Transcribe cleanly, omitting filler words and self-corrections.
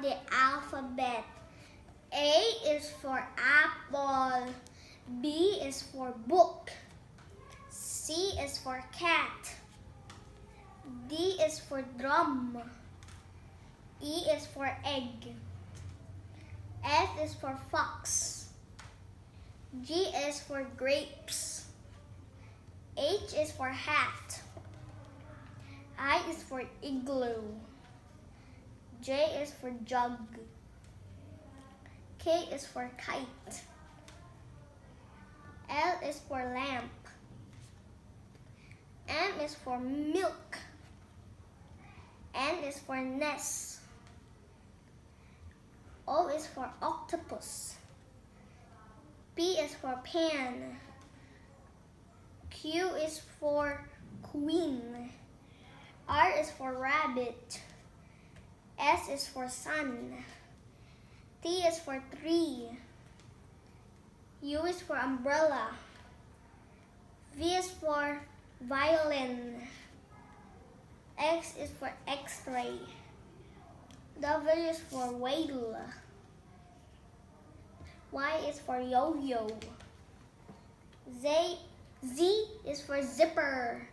the alphabet. A is for apple. B is for book. C is for cat. D is for drum. E is for egg. F is for fox. G is for grapes. H is for hat. I is for igloo. J is for jug. K is for kite. L is for lamp. M is for milk. N is for nest. O is for octopus. P is for pan. Q is for queen. R is for rabbit. S is for sun. T is for tree. U is for umbrella. V is for violin. X is for x-ray. W is for whale. Y is for yo-yo. Z is for zipper.